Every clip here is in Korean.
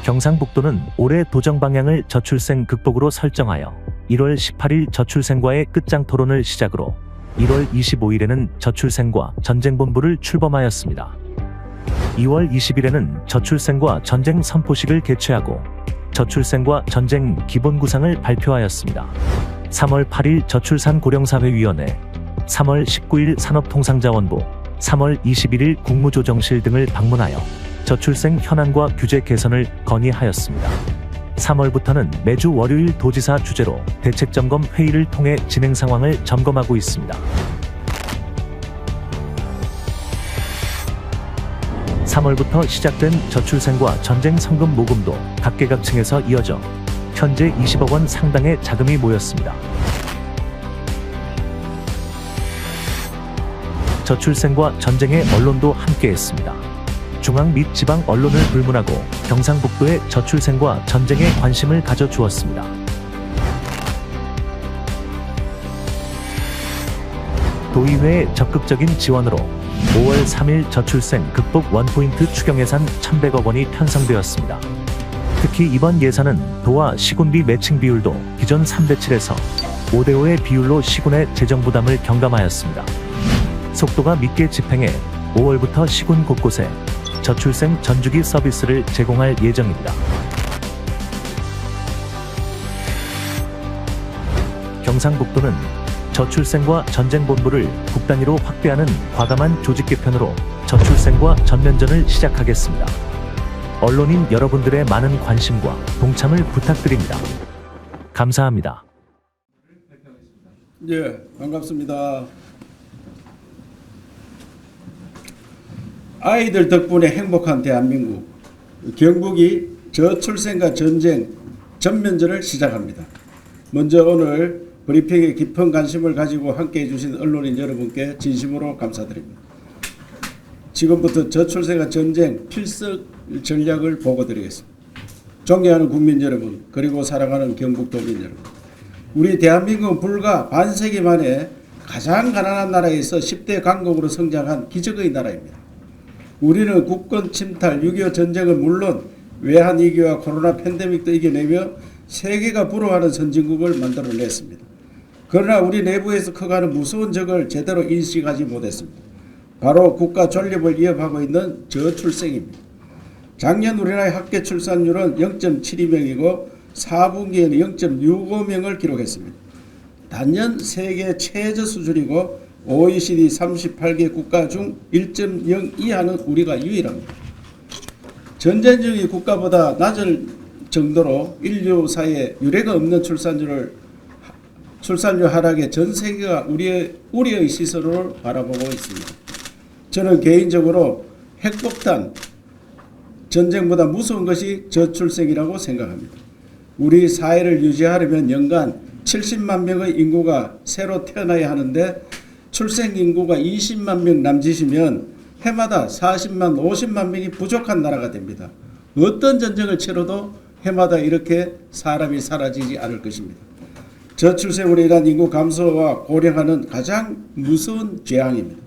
경상북도는 올해 도정 방향을 저출생 극복으로 설정하여 1월 18일 저출생과의 끝장 토론을 시작으로 1월 25일에는 저출생과 전쟁본부를 출범하였습니다. 2월 20일에는 저출생과 전쟁 선포식을 개최하고 저출생과 전쟁 기본구상을 발표하였습니다. 3월 8일 저출산 고령사회위원회, 3월 19일 산업통상자원부, 3월 21일 국무조정실 등을 방문하여 저출생 현안과 규제 개선을 건의하였습니다. 3월부터는 매주 월요일 도지사 주재로 대책점검 회의를 통해 진행 상황을 점검하고 있습니다. 3월부터 시작된 저출생과 전쟁 성금 모금도 각계각층에서 이어져 현재 20억 원 상당의 자금이 모였습니다. 저출생과 전쟁에 언론도 함께했습니다. 중앙 및 지방 언론을 불문하고 경상북도의 저출생과 전쟁에 관심을 가져주었습니다. 도의회의 적극적인 지원으로 5월 3일 저출생 극복 원포인트 추경 예산 1,100억 원이 편성되었습니다. 특히 이번 예산은 도와 시군비 매칭 비율도 기존 3대7에서 5대5의 비율로 시군의 재정 부담을 경감하였습니다. 속도가 밉게 집행해 5월부터 시군 곳곳에 저출생 전주기 서비스를 제공할 예정입니다. 경상북도는 저출생과 전쟁본부를 국 단위로 확대하는 과감한 조직 개편으로 저출생과 전면전을 시작하겠습니다. 언론인 여러분들의 많은 관심과 동참을 부탁드립니다. 감사합니다. 예, 반갑습니다. 아이들 덕분에 행복한 대한민국, 경북이 저출생과 전쟁 전면전을 시작합니다. 먼저 오늘 브리핑에 깊은 관심을 가지고 함께해 주신 언론인 여러분께 진심으로 감사드립니다. 지금부터 저출생과 전쟁 필석 전략을 보고드리겠습니다. 존경하는 국민 여러분, 그리고 사랑하는 경북도민 여러분, 우리 대한민국은 불과 반세기 만에 가장 가난한 나라에서 10대 강국으로 성장한 기적의 나라입니다. 우리는 국권 침탈, 6.25 전쟁은 물론 외환위기와 코로나 팬데믹도 이겨내며 세계가 부러워하는 선진국을 만들어냈습니다. 그러나 우리 내부에서 커가는 무서운 적을 제대로 인식하지 못했습니다. 바로 국가 존립을 위협하고 있는 저출생입니다. 작년 우리나라의 합계 출산율은 0.72명이고 4분기에는 0.65명을 기록했습니다. 단연 세계 최저 수준이고 OECD 38개 국가 중 1.0 이하는 우리가 유일합니다. 전쟁 중의 국가보다 낮을 정도로 인류 사이에 유례가 없는 출산율 하락에 전 세계가 우리의 시선으로 바라보고 있습니다. 저는 개인적으로 핵폭탄, 전쟁보다 무서운 것이 저출생이라고 생각합니다. 우리 사회를 유지하려면 연간 70만 명의 인구가 새로 태어나야 하는데 출생 인구가 20만 명 남짓이면 해마다 40만, 50만 명이 부족한 나라가 됩니다. 어떤 전쟁을 치러도 해마다 이렇게 사람이 사라지지 않을 것입니다. 저출생으로 인한 인구 감소와 고령화는 가장 무서운 재앙입니다.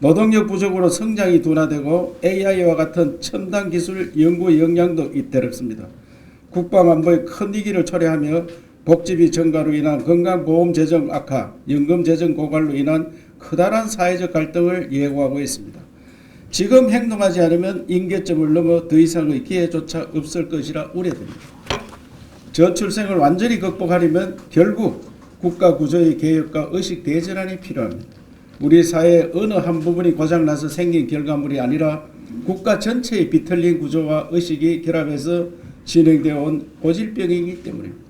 노동력 부족으로 성장이 둔화되고 AI와 같은 첨단 기술 연구 역량도 잇따랐습니다. 국방안보의 큰 위기를 초래하며 복지비 증가로 인한 건강보험 재정 악화, 연금 재정 고갈로 인한 커다란 사회적 갈등을 예고하고 있습니다. 지금 행동하지 않으면 임계점을 넘어 더 이상의 기회조차 없을 것이라 우려됩니다. 저출생을 완전히 극복하려면 결국 국가 구조의 개혁과 의식 대전환이 필요합니다. 우리 사회의 어느 한 부분이 고장나서 생긴 결과물이 아니라 국가 전체의 비틀린 구조와 의식이 결합해서 진행되어 온 고질병이기 때문입니다.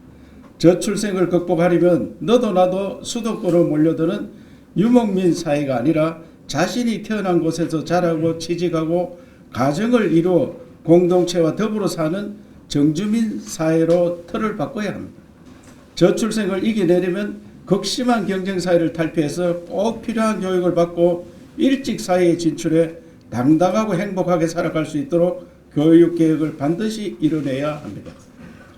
저출생을 극복하려면 너도 나도 수도권으로 몰려드는 유목민 사회가 아니라 자신이 태어난 곳에서 자라고 취직하고 가정을 이루어 공동체와 더불어 사는 정주민 사회로 틀을 바꿔야 합니다. 저출생을 이겨내려면 극심한 경쟁 사회를 탈피해서 꼭 필요한 교육을 받고 일찍 사회에 진출해 당당하고 행복하게 살아갈 수 있도록 교육개혁을 반드시 이뤄내야 합니다.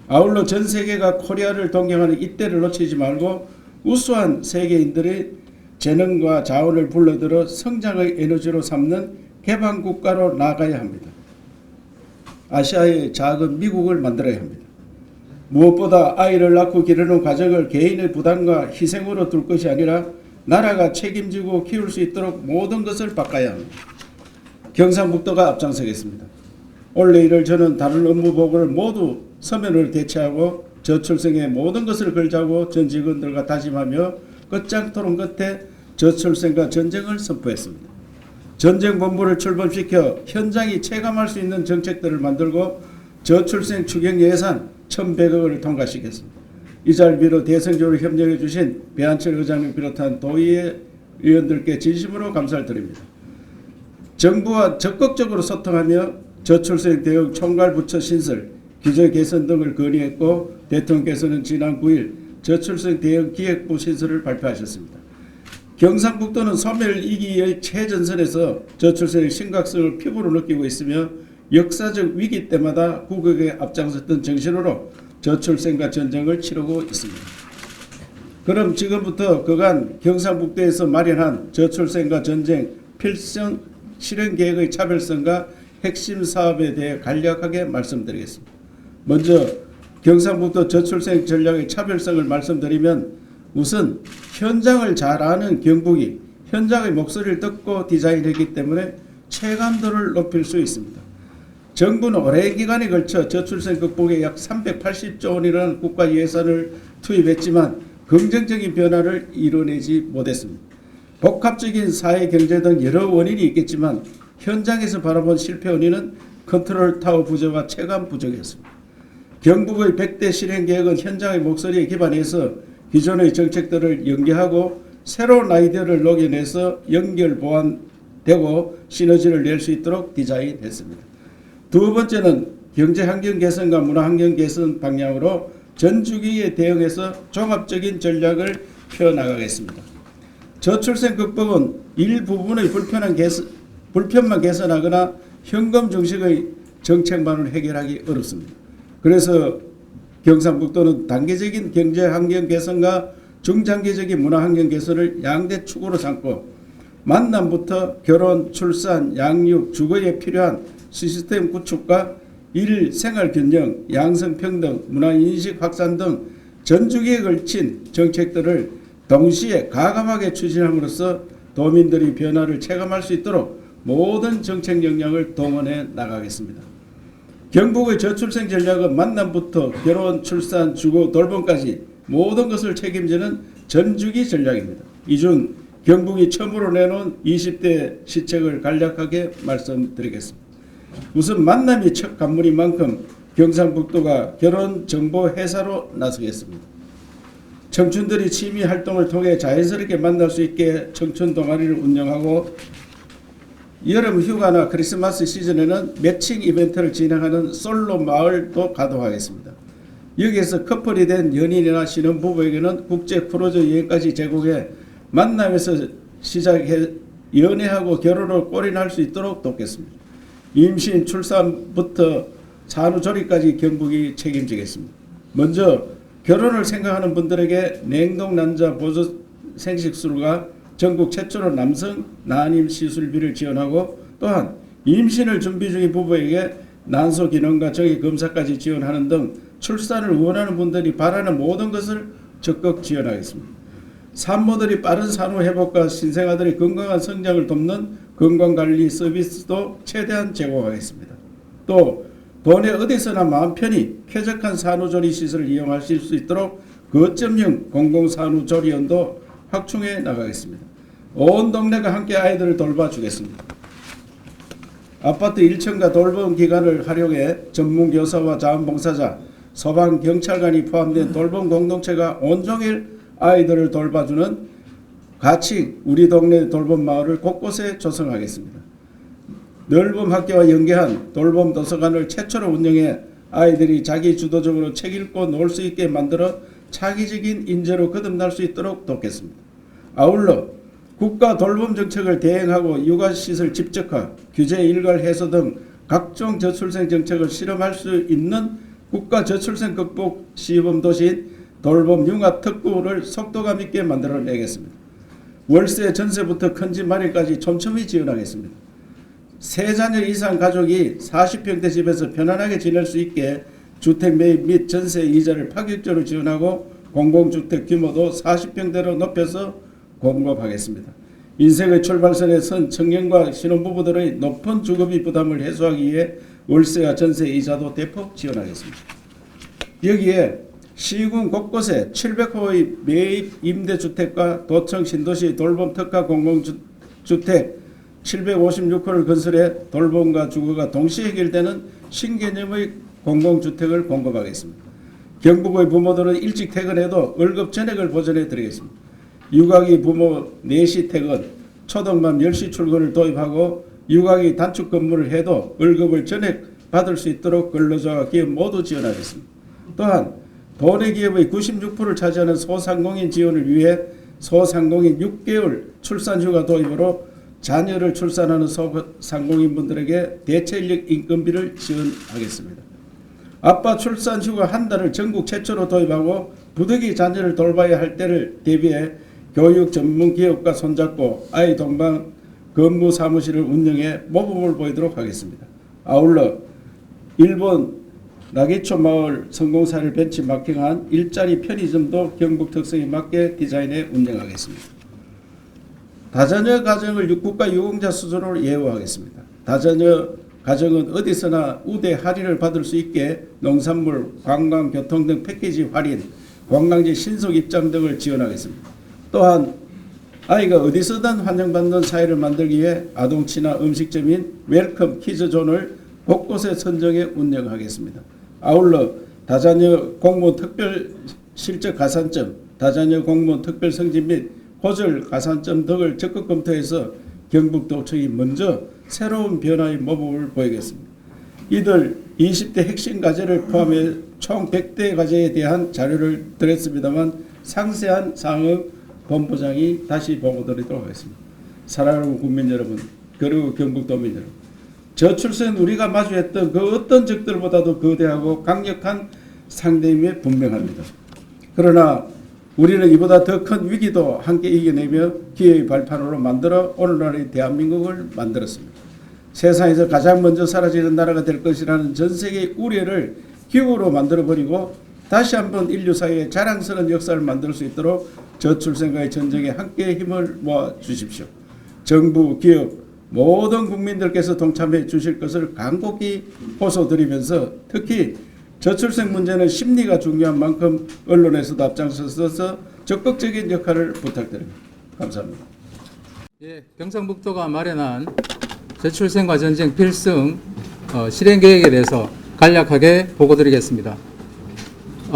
아울러 전 세계가 코리아를 동경하는 이때를 놓치지 말고 우수한 세계인들의 재능과 자원을 불러들여 성장의 에너지로 삼는 개방국가로 나아가야 합니다. 아시아의 작은 미국을 만들어야 합니다. 무엇보다 아이를 낳고 기르는 과정을 개인의 부담과 희생으로 둘 것이 아니라 나라가 책임지고 키울 수 있도록 모든 것을 바꿔야 합니다. 경상북도가 앞장서겠습니다. 올해 일을 저는 다른 업무보고를 모두 서면으로 대체하고 저출생의 모든 것을 걸자고 전 직원들과 다짐하며 끝장 토론 끝에 저출생과 전쟁을 선포했습니다. 전쟁본부를 출범시켜 현장이 체감할 수 있는 정책들을 만들고 저출생 추경 예산 1,100억을 통과시켰습니다. 이 자리를 빌어 대성적으로 협력해 주신 배한철 의장을 비롯한 도의회 의원들께 진심으로 감사를 드립니다. 정부와 적극적으로 소통하며 저출생 대응 총괄부처 신설, 규제 개선 등을 건의했고 대통령께서는 지난 9일 저출생 대응 기획부 신설을 발표하셨습니다. 경상북도는 소멸 위기의 최전선에서 저출생의 심각성을 피부로 느끼고 있으며 역사적 위기 때마다 국익에 앞장섰던 정신으로 저출생과 전쟁을 치르고 있습니다. 그럼 지금부터 그간 경상북도에서 마련한 저출생과 전쟁 필성 실행 계획의 차별성과 핵심 사업에 대해 간략하게 말씀드리겠습니다. 먼저 경상북도 저출생 전략의 차별성을 말씀드리면 우선 현장을 잘 아는 경북이 현장의 목소리를 듣고 디자인했기 때문에 체감도를 높일 수 있습니다. 정부는 오랜 기간에 걸쳐 저출생 극복에 약 380조 원이라는 국가 예산을 투입했지만 긍정적인 변화를 이뤄내지 못했습니다. 복합적인 사회 경제 등 여러 원인이 있겠지만 현장에서 바라본 실패 원인은 컨트롤 타워 부재와 체감 부족이었습니다. 경북의 100대 실행 계획은 현장의 목소리에 기반해서 기존의 정책들을 연계하고 새로운 아이디어를 녹여내서 연결 보완되고 시너지를 낼 수 있도록 디자인했습니다. 두 번째는 경제 환경 개선과 문화 환경 개선 방향으로 전 주기에 대응해서 종합적인 전략을 펴나가겠습니다. 저출생 극복은 일부분의 불편만 개선하거나 현금 중심의 정책만으로 해결하기 어렵습니다. 그래서 경상북도는 단계적인 경제 환경 개선과 중장기적인 문화 환경 개선을 양대 축으로 삼고 만남부터 결혼, 출산, 양육, 주거에 필요한 시스템 구축과 일, 생활 균형, 양성 평등, 문화 인식 확산 등 전주기에 걸친 정책들을 동시에 가감하게 추진함으로써 도민들이 변화를 체감할 수 있도록 모든 정책 역량을 동원해 나가겠습니다. 경북의 저출생 전략은 만남부터 결혼, 출산, 주거, 돌봄까지 모든 것을 책임지는 전주기 전략입니다. 이 중 경북이 처음으로 내놓은 20대 시책을 간략하게 말씀드리겠습니다. 우선 만남이 첫 관문인 만큼 경상북도가 결혼 정보 회사로 나서겠습니다. 청춘들이 취미 활동을 통해 자연스럽게 만날 수 있게 청춘 동아리를 운영하고 여름 휴가나 크리스마스 시즌에는 매칭 이벤트를 진행하는 솔로 마을도 가동하겠습니다. 여기에서 커플이 된 연인이나 신혼부부에게는 국제 크루즈 여행까지 제공해 만남에서 시작해 연애하고 결혼을 골인할 수 있도록 돕겠습니다. 임신, 출산부터 산후조리까지 경북이 책임지겠습니다. 먼저 결혼을 생각하는 분들에게 냉동 난자 보조 생식술과 전국 최초로 남성 난임 시술비를 지원하고 또한 임신을 준비 중인 부부에게 난소 기능과 정기 검사까지 지원하는 등 출산을 원하는 분들이 바라는 모든 것을 적극 지원하겠습니다. 산모들이 빠른 산후 회복과 신생아들의 건강한 성장을 돕는 건강관리 서비스도 최대한 제공하겠습니다. 또 도내 어디서나 마음 편히 쾌적한 산후조리 시설을 이용하실 수 있도록 거점형 공공산후조리원도 확충해 나가겠습니다. 온 동네가 함께 아이들을 돌봐주겠습니다. 아파트 1층과 돌봄 기관을 활용해 전문교사와 자원봉사자, 소방경찰관이 포함된 돌봄 공동체가 온종일 아이들을 돌봐주는 가치 우리 동네 돌봄 마을을 곳곳에 조성하겠습니다. 넓은 학교와 연계한 돌봄 도서관을 최초로 운영해 아이들이 자기 주도적으로 책 읽고 놀 수 있게 만들어 차기적인 인재로 거듭날 수 있도록 돕겠습니다. 아울러 국가 돌봄 정책을 대행하고 육아시설 집적화, 규제 일괄 해소 등 각종 저출생 정책을 실험할 수 있는 국가 저출생 극복 시범 도시인 돌봄 융합 특구를 속도감 있게 만들어내겠습니다. 월세 전세부터 큰집 마련까지 촘촘히 지원하겠습니다. 세 자녀 이상 가족이 40평대 집에서 편안하게 지낼 수 있게 주택 매입 및 전세 이자를 파격적으로 지원하고 공공주택 규모도 40평대로 높여서 공급하겠습니다. 인생의 출발선에 선 청년과 신혼부부들의 높은 주거비 부담을 해소하기 위해 월세와 전세 이자도 대폭 지원하겠습니다. 여기에 시군 곳곳에 700호의 매입 임대주택과 도청 신도시 돌봄 특화 공공주택 756호를 건설해 돌봄과 주거가 동시에 해결되는 신개념의 공공주택을 공급하겠습니다. 경북의 부모들은 일찍 퇴근해도 월급 전액을 보전해 드리겠습니다. 육아기 부모 4시 퇴근, 초등반 10시 출근을 도입하고 육아기 단축 근무를 해도 월급을 전액 받을 수 있도록 근로자와 기업 모두 지원하겠습니다. 또한 도내 기업의 96%를 차지하는 소상공인 지원을 위해 소상공인 6개월 출산휴가 도입으로 자녀를 출산하는 소상공인분들에게 대체인력 인건비를 지원하겠습니다. 아빠 출산휴가 한 달을 전국 최초로 도입하고 부득이 자녀를 돌봐야 할 때를 대비해 교육 전문 기업과 손잡고 아이 동반 근무 사무실을 운영해 모범을 보이도록 하겠습니다. 아울러 일본 나기초 마을 성공사를 벤치마킹한 일자리 편의점도 경북 특성에 맞게 디자인해 운영하겠습니다. 다자녀 가정을 국가 유공자 수준으로 예우하겠습니다. 다자녀 가정은 어디서나 우대 할인을 받을 수 있게 농산물, 관광, 교통 등 패키지 할인, 관광지 신속 입장 등을 지원하겠습니다. 또한 아이가 어디서든 환영받는 사회를 만들기 위해 아동 친화 음식점인 웰컴 키즈존을 곳곳에 선정해 운영하겠습니다. 아울러 다자녀 공무원 특별 실적 가산점, 다자녀 공무원 특별 승진 및 호절 가산점 등을 적극 검토해서 경북도청이 먼저 새로운 변화의 모범을 보이겠습니다. 이들 20대 핵심 과제를 포함해 총 100대 과제에 대한 자료를 드렸습니다만 상세한 사항은 본부장이 다시 보고드리도록 하겠습니다. 사랑하는 국민 여러분, 그리고 경북도민 여러분, 저출생 우리가 마주했던 그 어떤 적들보다도 거대하고 강력한 상대임에 분명합니다. 그러나 우리는 이보다 더 큰 위기도 함께 이겨내며 기회의 발판으로 만들어 오늘날의 대한민국을 만들었습니다. 세상에서 가장 먼저 사라지는 나라가 될 것이라는 전 세계의 우려를 기후로 만들어버리고 다시 한번 인류 사회의 자랑스러운 역사를 만들 수 있도록 저출생과의 전쟁에 함께 힘을 모아 주십시오. 정부, 기업, 모든 국민들께서 동참해 주실 것을 간곡히 호소드리면서 특히 저출생 문제는 심리가 중요한 만큼 언론에서도 앞장서서 적극적인 역할을 부탁드립니다. 감사합니다. 예, 경상북도가 마련한 저출생과 전쟁 필승 실행 계획에 대해서 간략하게 보고드리겠습니다.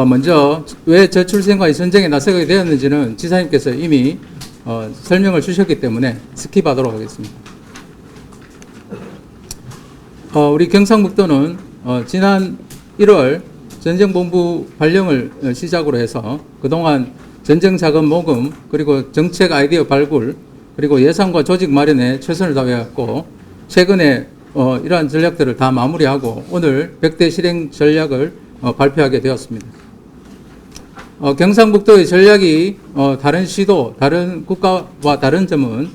먼저 왜 저출생과 전쟁에 나서게 되었는지는 지사님께서 이미 설명을 주셨기 때문에 스킵하도록 하겠습니다. 우리 경상북도는 지난 1월 전쟁본부 발령을 시작으로 해서 그동안 전쟁자금 모금 그리고 정책 아이디어 발굴 그리고 예산과 조직 마련에 최선을 다해왔고 최근에 이러한 전략들을 다 마무리하고 오늘 100대 실행 전략을 발표하게 되었습니다. 경상북도의 전략이 다른 시도, 다른 국가와 다른 점은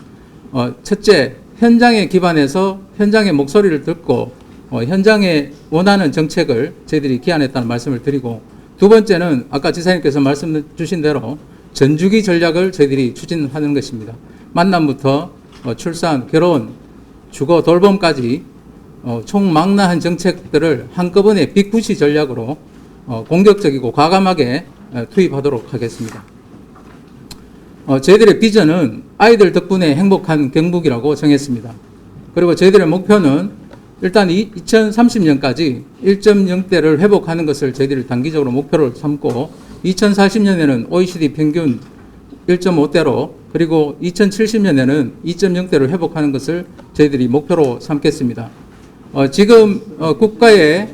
첫째, 현장에 기반해서 현장의 목소리를 듣고 현장에 원하는 정책을 저희들이 기한했다는 말씀을 드리고 두 번째는 아까 지사님께서 말씀 주신 대로 전주기 전략을 저희들이 추진하는 것입니다. 만남부터 출산, 결혼, 주거, 돌봄까지 총망라한 정책들을 한꺼번에 빅푸시 전략으로 공격적이고 과감하게 투입하도록 하겠습니다. 저희들의 비전은 아이들 덕분에 행복한 경북이라고 정했습니다. 그리고 저희들의 목표는 일단 2030년까지 1.0대를 회복하는 것을 저희들이 단기적으로 목표로 삼고 2040년에는 OECD 평균 1.5대로 그리고 2070년에는 2.0대를 회복하는 것을 저희들이 목표로 삼겠습니다. 지금 국가의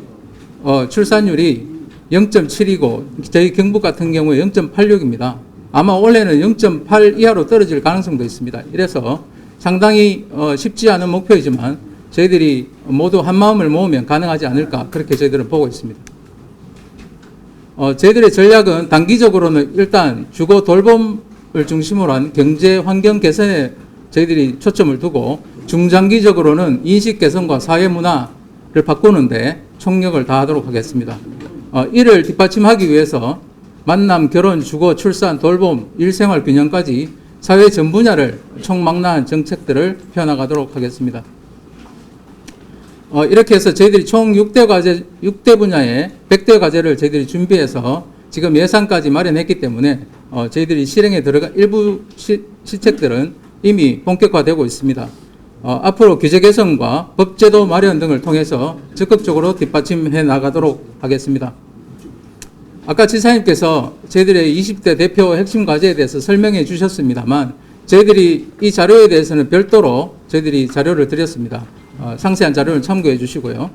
출산율이 0.7이고 저희 경북 같은 경우에 0.86입니다. 아마 올해는 0.8 이하로 떨어질 가능성도 있습니다. 이래서 상당히 쉽지 않은 목표이지만 저희들이 모두 한 마음을 모으면 가능하지 않을까 그렇게 저희들은 보고 있습니다. 저희들의 전략은 단기적으로는 일단 주거 돌봄을 중심으로 한 경제 환경 개선에 저희들이 초점을 두고 중장기적으로는 인식 개선과 사회 문화를 바꾸는데 총력을 다하도록 하겠습니다. 이를 뒷받침하기 위해서 만남, 결혼, 주거, 출산, 돌봄, 일생활 균형까지 사회 전 분야를 총망라한 정책들을 펴나가도록 하겠습니다. 이렇게 해서 저희들이 총 6대 분야의 100대 과제를 저희들이 준비해서 지금 예산까지 마련했기 때문에 저희들이 실행에 들어간 일부 시책들은 이미 본격화되고 있습니다. 앞으로 규제 개선과 법제도 마련 등을 통해서 적극적으로 뒷받침해 나가도록 하겠습니다. 아까 지사님께서 저희들의 20대 대표 핵심 과제에 대해서 설명해 주셨습니다만 저희들이 이 자료에 대해서는 별도로 저희들이 자료를 드렸습니다. 상세한 자료를 참고해 주시고요.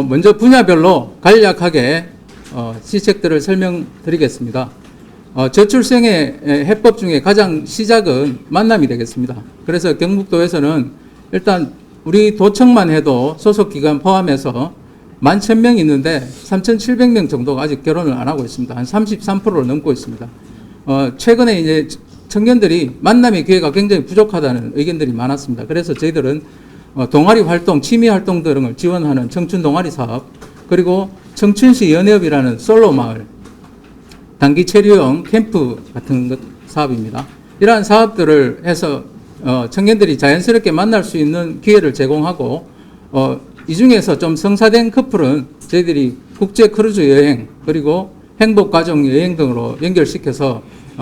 먼저 분야별로 간략하게 시책들을 설명드리겠습니다. 저출생의 해법 중에 가장 시작은 만남이 되겠습니다. 그래서 경북도에서는 일단 우리 도청만 해도 소속기관 포함해서 11,000명 있는데 3,700명 정도가 아직 결혼을 안 하고 있습니다. 한 33%를 넘고 있습니다. 최근에 이제 청년들이 만남의 기회가 굉장히 부족하다는 의견들이 많았습니다. 그래서 저희들은 동아리 활동, 취미 활동 등을 지원하는 청춘 동아리 사업, 그리고 청춘시 연협이라는 솔로 마을, 단기 체류형 캠프 같은 사업입니다. 이러한 사업들을 해서 청년들이 자연스럽게 만날 수 있는 기회를 제공하고 이 중에서 좀 성사된 커플은 저희들이 국제 크루즈 여행 그리고 행복 가정 여행 등으로 연결시켜서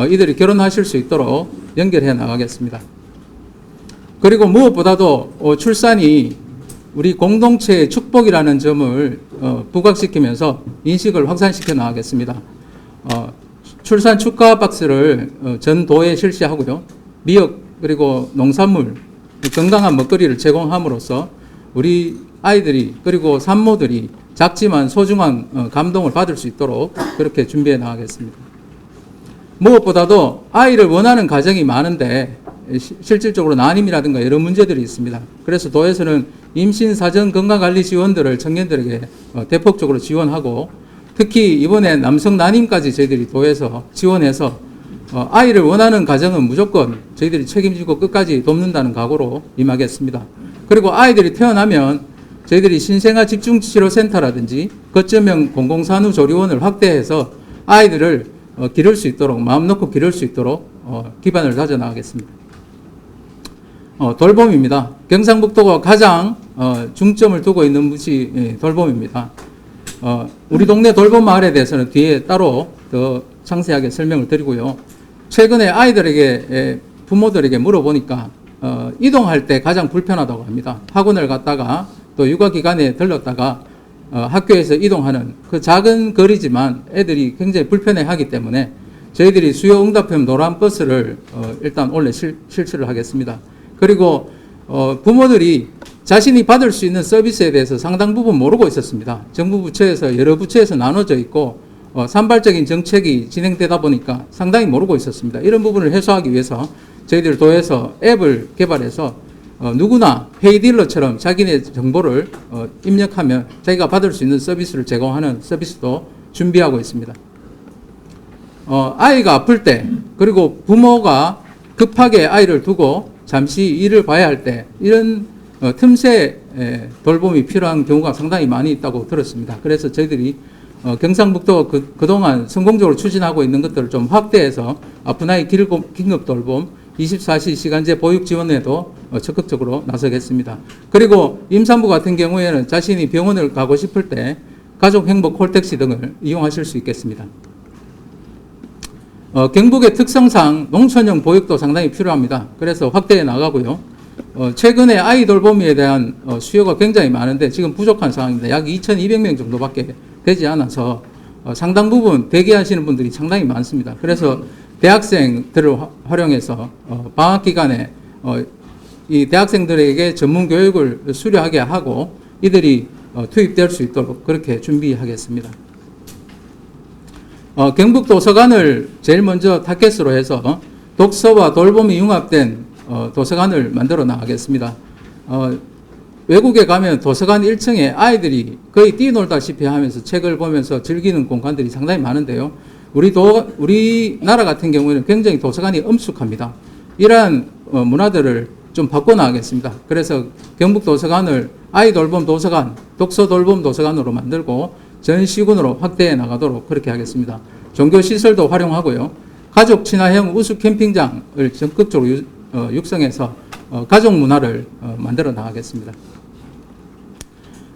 이들이 결혼하실 수 있도록 연결해 나가겠습니다. 그리고 무엇보다도 출산이 우리 공동체의 축복이라는 점을 부각시키면서 인식을 확산시켜 나가겠습니다. 출산 축하 박스를 전 도에 실시하고요. 미역 그리고 농산물, 건강한 먹거리를 제공함으로써 우리 아이들이 그리고 산모들이 작지만 소중한 감동을 받을 수 있도록 그렇게 준비해 나가겠습니다. 무엇보다도 아이를 원하는 가정이 많은데 실질적으로 난임이라든가 여러 문제들이 있습니다. 그래서 도에서는 임신 사전 건강관리 지원들을 청년들에게 대폭적으로 지원하고 특히 이번에 남성 난임까지 저희들이 도에서 지원해서 아이를 원하는 가정은 무조건 저희들이 책임지고 끝까지 돕는다는 각오로 임하겠습니다. 그리고 아이들이 태어나면 저희들이 신생아 집중치료센터라든지 거점형 공공산후조리원을 확대해서 아이들을 기를 수 있도록 마음 놓고 기를 수 있도록 기반을 다져 나가겠습니다. 돌봄입니다. 경상북도가 가장 중점을 두고 있는 것이 돌봄입니다. 우리 동네 돌봄 마을에 대해서는 뒤에 따로 더 상세하게 설명을 드리고요. 최근에 아이들에게 부모들에게 물어보니까 이동할 때 가장 불편하다고 합니다. 학원을 갔다가 또 육아기관에 들렀다가 학교에서 이동하는 그 작은 거리지만 애들이 굉장히 불편해하기 때문에 저희들이 수요응답형 노란 버스를 일단 원래 실시를 하겠습니다. 그리고 부모들이 자신이 받을 수 있는 서비스에 대해서 상당 부분 모르고 있었습니다. 정부 부처에서 여러 부처에서 나눠져 있고 산발적인 정책이 진행되다 보니까 상당히 모르고 있었습니다. 이런 부분을 해소하기 위해서 저희들 도에서 앱을 개발해서 누구나 페이딜러처럼 자기네 정보를 입력하면 자기가 받을 수 있는 서비스를 제공하는 서비스도 준비하고 있습니다. 아이가 아플 때 그리고 부모가 급하게 아이를 두고 잠시 일을 봐야 할 때 이런 틈새 돌봄이 필요한 경우가 상당히 많이 있다고 들었습니다. 그래서 저희들이 경상북도 그동안 성공적으로 추진하고 있는 것들을 좀 확대해서 아픈 아이 긴급 돌봄 24시 시간제 보육 지원에도 적극적으로 나서겠습니다. 그리고 임산부 같은 경우에는 자신이 병원을 가고 싶을 때 가족 행복 콜택시 등을 이용하실 수 있겠습니다. 경북의 특성상 농촌형 보육도 상당히 필요합니다. 그래서 확대해 나가고요. 최근에 아이 돌보미에 대한 수요가 굉장히 많은데 지금 부족한 상황입니다. 약 2,200명 정도밖에 되지 않아서 상당 부분 대기하시는 분들이 상당히 많습니다. 그래서 대학생들을 활용해서 방학 기간에 이 대학생들에게 전문 교육을 수료하게 하고 이들이 투입될 수 있도록 그렇게 준비하겠습니다. 경북 도서관을 제일 먼저 타겟으로 해서 독서와 돌봄이 융합된 도서관을 만들어 나가겠습니다. 외국에 가면 도서관 1층에 아이들이 거의 뛰놀다시피 하면서 책을 보면서 즐기는 공간들이 상당히 많은데요. 우리나라 같은 경우에는 굉장히 도서관이 엄숙합니다. 이러한 문화들을 좀 바꿔나가겠습니다. 그래서 경북 도서관을 아이 돌봄 도서관, 독서 돌봄 도서관으로 만들고 전 시군으로 확대해 나가도록 그렇게 하겠습니다. 종교 시설도 활용하고요. 가족 친화형 우수 캠핑장을 적극적으로 육성해서 가족 문화를 만들어 나가겠습니다.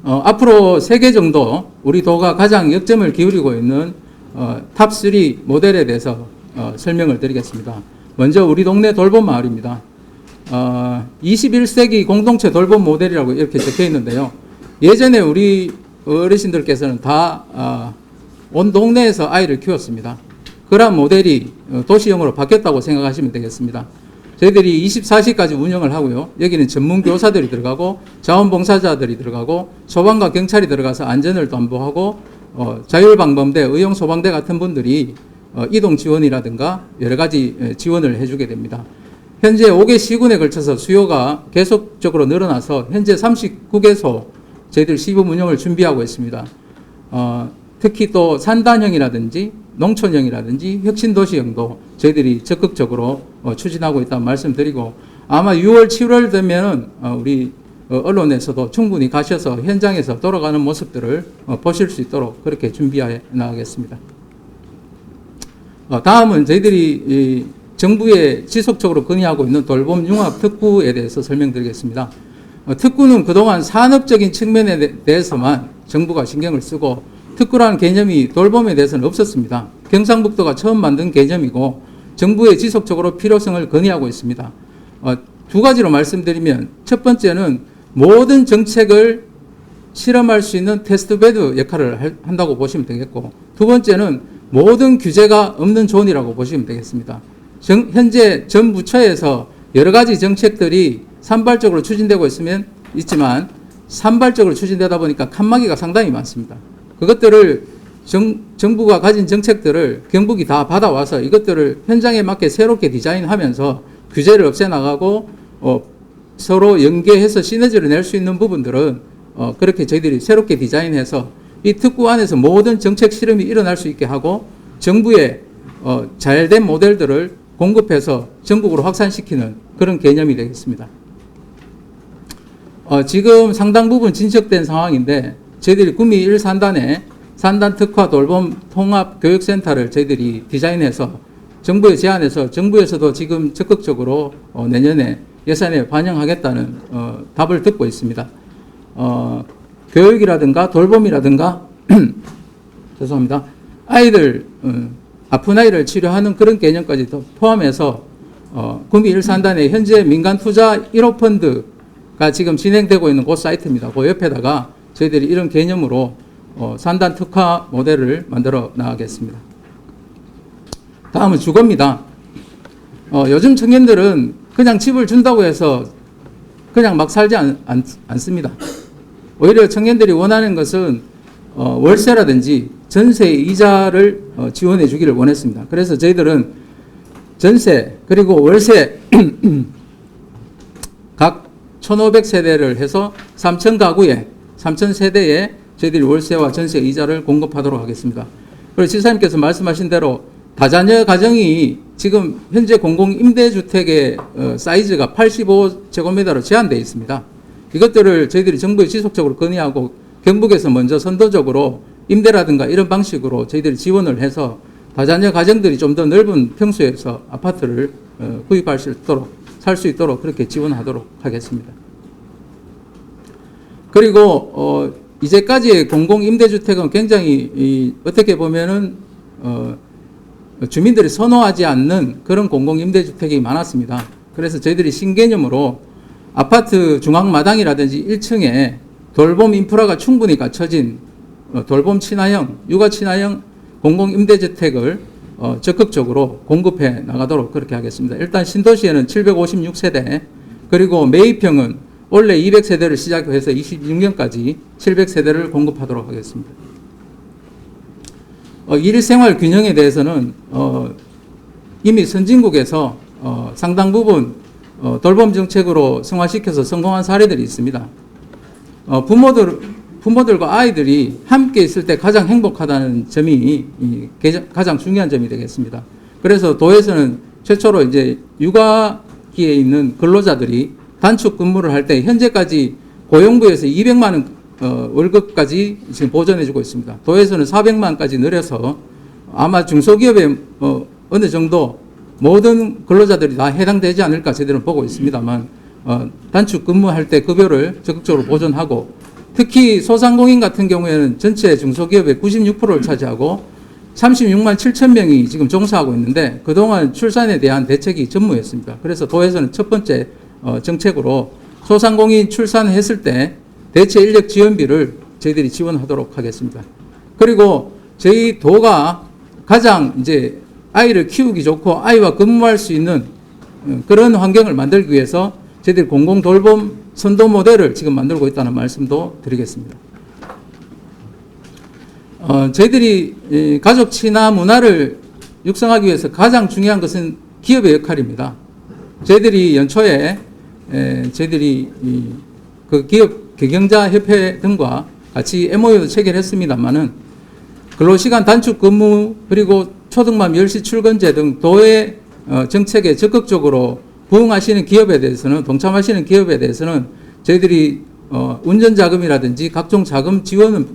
앞으로 3개 정도 우리 도가 가장 역점을 기울이고 있는 탑3 모델에 대해서 설명을 드리겠습니다. 먼저 우리 동네 돌봄 마을입니다. 21세기 공동체 돌봄 모델이라고 이렇게 적혀 있는데요. 예전에 우리 어르신들께서는 다 온 동네에서 아이를 키웠습니다. 그러한 모델이 도시형으로 바뀌었다고 생각하시면 되겠습니다. 저희들이 24시까지 운영을 하고요. 여기는 전문 교사들이 들어가고 자원봉사자들이 들어가고 소방과 경찰이 들어가서 안전을 담보하고 자율방범대, 의용소방대 같은 분들이 이동 지원이라든가 여러 가지 지원을 해주게 됩니다. 현재 5개 시군에 걸쳐서 수요가 계속적으로 늘어나서 현재 39개소 저희들 시범 운영을 준비하고 있습니다. 특히 또 산단형이라든지 농촌형이라든지 혁신도시형도 저희들이 적극적으로 추진하고 있다는 말씀드리고 아마 6월, 7월 되면 우리 언론에서도 충분히 가셔서 현장에서 돌아가는 모습들을 보실 수 있도록 그렇게 준비해 나가겠습니다. 다음은 저희들이 정부에 지속적으로 건의하고 있는 돌봄 융합 특구에 대해서 설명드리겠습니다. 특구는 그동안 산업적인 측면에 대해서만 정부가 신경을 쓰고 특구라는 개념이 돌봄에 대해서는 없었습니다. 경상북도가 처음 만든 개념이고 정부에 지속적으로 필요성을 건의하고 있습니다. 2가지로 말씀드리면 첫 번째는 모든 정책을 실험할 수 있는 테스트베드 역할을 한다고 보시면 되겠고 두 번째는 모든 규제가 없는 존이라고 보시면 되겠습니다. 현재 전 부처에서 여러 가지 정책들이 산발적으로 추진되고 있지만 산발적으로 추진되다 보니까 칸막이가 상당히 많습니다. 그것들을 정부가 가진 정책들을 경북이 다 받아와서 이것들을 현장에 맞게 새롭게 디자인하면서 규제를 없애나가고 서로 연계해서 시너지를 낼 수 있는 부분들은 그렇게 저희들이 새롭게 디자인해서 이 특구 안에서 모든 정책 실험이 일어날 수 있게 하고 정부의 잘된 모델들을 공급해서 전국으로 확산시키는 그런 개념이 되겠습니다. 지금 상당 부분 진척된 상황인데 저희들이 구미 1산단에 산단 특화 돌봄 통합 교육센터를 저희들이 디자인해서 정부에 제안해서 정부에서도 지금 적극적으로 내년에 예산에 반영하겠다는 답을 듣고 있습니다. 교육이라든가 돌봄이라든가 죄송합니다. 아이들 아픈 아이를 치료하는 그런 개념까지 더 포함해서 구미 1산단의 현재 민간 투자 1호 펀드가 지금 진행되고 있는 그 사이트입니다. 그 옆에다가 저희들이 이런 개념으로 산단 특화 모델을 만들어 나가겠습니다. 다음은 주거입니다. 요즘 청년들은 그냥 집을 준다고 해서 그냥 막 살지 않습니다. 오히려 청년들이 원하는 것은 월세라든지 전세 이자를 지원해 주기를 원했습니다. 그래서 저희들은 전세 그리고 월세 각 1,500세대를 해서 3,000가구에 3,000세대에 저희들이 월세와 전세 이자를 공급하도록 하겠습니다. 그리고 지사님께서 말씀하신 대로 다자녀 가정이 지금 현재 공공임대주택의 사이즈가 85제곱미터로 제한되어 있습니다. 이것들을 저희들이 정부에 지속적으로 건의하고 경북에서 먼저 선도적으로 임대라든가 이런 방식으로 저희들이 지원을 해서 다자녀 가정들이 좀 더 넓은 평수에서 아파트를 구입할 수 있도록 살 수 있도록 그렇게 지원하도록 하겠습니다. 그리고 이제까지의 공공임대주택은 굉장히 어떻게 보면은 주민들이 선호하지 않는 그런 공공임대주택이 많았습니다. 그래서 저희들이 신개념으로 아파트 중앙마당이라든지 1층에 돌봄 인프라가 충분히 갖춰진 돌봄 친화형, 육아 친화형 공공임대주택을 적극적으로 공급해 나가도록 그렇게 하겠습니다. 일단 신도시에는 756세대, 그리고 매입형은 원래 200세대를 시작해서 26년까지 700세대를 공급하도록 하겠습니다. 일생활 균형에 대해서는 이미 선진국에서 상당 부분 돌봄 정책으로 승화시켜서 성공한 사례들이 있습니다. 부모들과 아이들이 함께 있을 때 가장 행복하다는 점이 가장 중요한 점이 되겠습니다. 그래서 도에서는 최초로 이제 육아기에 있는 근로자들이 단축 근무를 할 때 현재까지 고용부에서 200만 원 월급까지 지금 보전해주고 있습니다. 도에서는 400만까지 늘려서 아마 중소기업에 어느 정도 모든 근로자들이 다 해당되지 않을까 저희들은 보고 있습니다만 단축 근무할 때 급여를 적극적으로 보전하고 특히 소상공인 같은 경우에는 전체 중소기업의 96%를 차지하고 36만 7천 명이 지금 종사하고 있는데 그동안 출산에 대한 대책이 전무했습니다. 그래서 도에서는 첫 번째 정책으로 소상공인 출산했을 때 대체 인력 지원비를 저희들이 지원하도록 하겠습니다. 그리고 저희 도가 가장 이제 아이를 키우기 좋고 아이와 근무할 수 있는 그런 환경을 만들기 위해서 저희들이 공공돌봄 선도 모델을 지금 만들고 있다는 말씀도 드리겠습니다. 저희들이 가족 친화 문화를 육성하기 위해서 가장 중요한 것은 기업의 역할입니다. 저희들이 연초에 저희들이 그 기업 경영자 협회 등과 같이 MOU도 체결했습니다만은 근로시간 단축 근무 그리고 초등맘 10시 출근제 등 도의 정책에 적극적으로 부응하시는 기업에 대해서는 동참하시는 기업에 대해서는 저희들이 운전 자금이라든지 각종 자금 지원은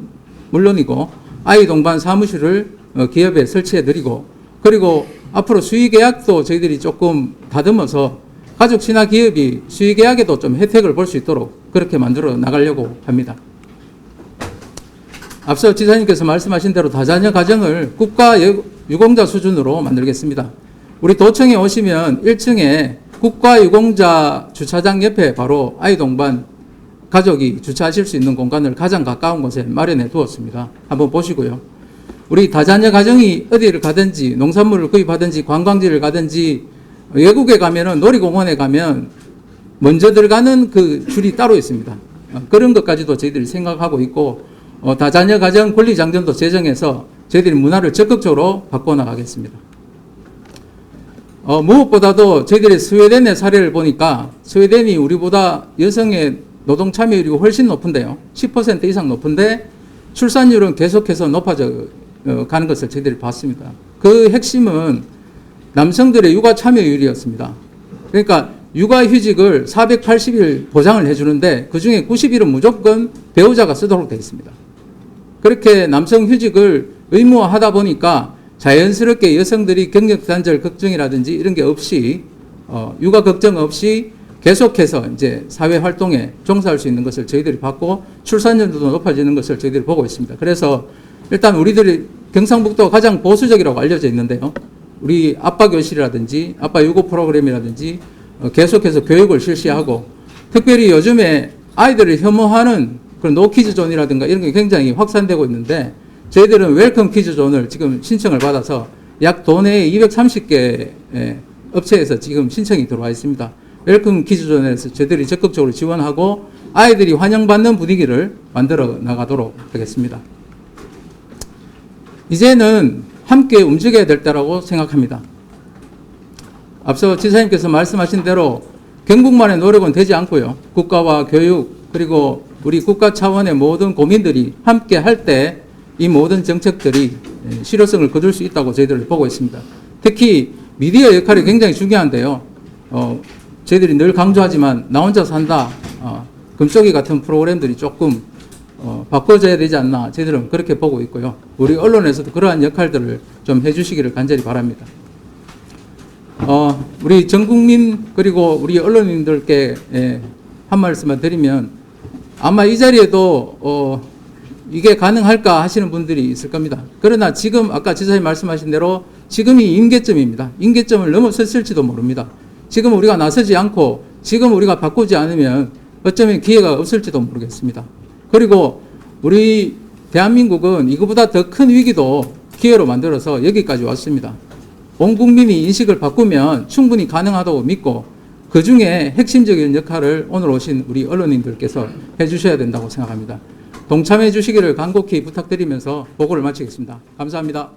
물론이고 아이 동반 사무실을 기업에 설치해 드리고 그리고 앞으로 수의계약도 저희들이 조금 다듬어서 가족 친화 기업이 수의계약에도 좀 혜택을 볼 수 있도록 그렇게 만들어 나가려고 합니다. 앞서 지사님께서 말씀하신 대로 다자녀 가정을 국가 유공자 수준으로 만들겠습니다. 우리 도청에 오시면 1층에 국가 유공자 주차장 옆에 바로 아이 동반 가족이 주차하실 수 있는 공간을 가장 가까운 곳에 마련해 두었습니다. 한번 보시고요. 우리 다자녀 가정이 어디를 가든지 농산물을 구입하든지 관광지를 가든지 외국에 가면은 놀이공원에 가면 먼저 들어가는 그 줄이 따로 있습니다. 그런 것까지도 저희들이 생각하고 있고 다자녀 가정 권리장전도 제정해서 저희들이 문화를 적극적으로 바꿔나가겠습니다. 무엇보다도 저희들이 스웨덴의 사례를 보니까 스웨덴이 우리보다 여성의 노동 참여율이 훨씬 높은데요. 10% 이상 높은데 출산율은 계속해서 높아져 가는 것을 저희들이 봤습니다. 그 핵심은 남성들의 육아 참여율이었습니다. 그러니까 육아휴직을 480일 보장을 해주는데 그중에 90일은 무조건 배우자가 쓰도록 되어 있습니다. 그렇게 남성휴직을 의무화하다 보니까 자연스럽게 여성들이 경력단절 걱정이라든지 이런 게 없이 육아 걱정 없이 계속해서 이제 사회활동에 종사할 수 있는 것을 저희들이 봤고 출산율도 높아지는 것을 저희들이 보고 있습니다. 그래서 일단 우리들이 경상북도가 가장 보수적이라고 알려져 있는데요. 우리 아빠 교실이라든지 아빠 유고 프로그램이라든지 계속해서 교육을 실시하고 특별히 요즘에 아이들을 혐오하는 그런 노키즈 존이라든가 이런 게 굉장히 확산되고 있는데 저희들은 웰컴 키즈 존을 지금 신청을 받아서 약 도내에 230개 업체에서 지금 신청이 들어와 있습니다. 웰컴 키즈 존에서 저희들이 적극적으로 지원하고 아이들이 환영받는 분위기를 만들어 나가도록 하겠습니다. 이제는 함께 움직여야 될 때라고 생각합니다. 앞서 지사님께서 말씀하신 대로 경북만의 노력은 되지 않고요. 국가와 교육 그리고 우리 국가 차원의 모든 고민들이 함께 할 때 이 모든 정책들이 실효성을 거둘 수 있다고 저희들을 보고 있습니다. 특히 미디어 역할이 굉장히 중요한데요. 저희들이 늘 강조하지만 나 혼자 산다, 금쪽이 같은 프로그램들이 조금 바꿔줘야 되지 않나 저희들은 그렇게 보고 있고요. 우리 언론에서도 그러한 역할들을 좀 해주시기를 간절히 바랍니다. 우리 전 국민 그리고 우리 언론인들께 한 말씀만 드리면 아마 이 자리에도 이게 가능할까 하시는 분들이 있을 겁니다. 그러나 지금 아까 지사님 말씀하신 대로 지금이 임계점입니다. 임계점을 넘어섰을지도 모릅니다. 지금 우리가 나서지 않고 지금 우리가 바꾸지 않으면 어쩌면 기회가 없을지도 모르겠습니다. 그리고 우리 대한민국은 이거보다 더 큰 위기도 기회로 만들어서 여기까지 왔습니다. 온 국민이 인식을 바꾸면 충분히 가능하다고 믿고 그 중에 핵심적인 역할을 오늘 오신 우리 언론인들께서 해주셔야 된다고 생각합니다. 동참해 주시기를 간곡히 부탁드리면서 보고를 마치겠습니다. 감사합니다.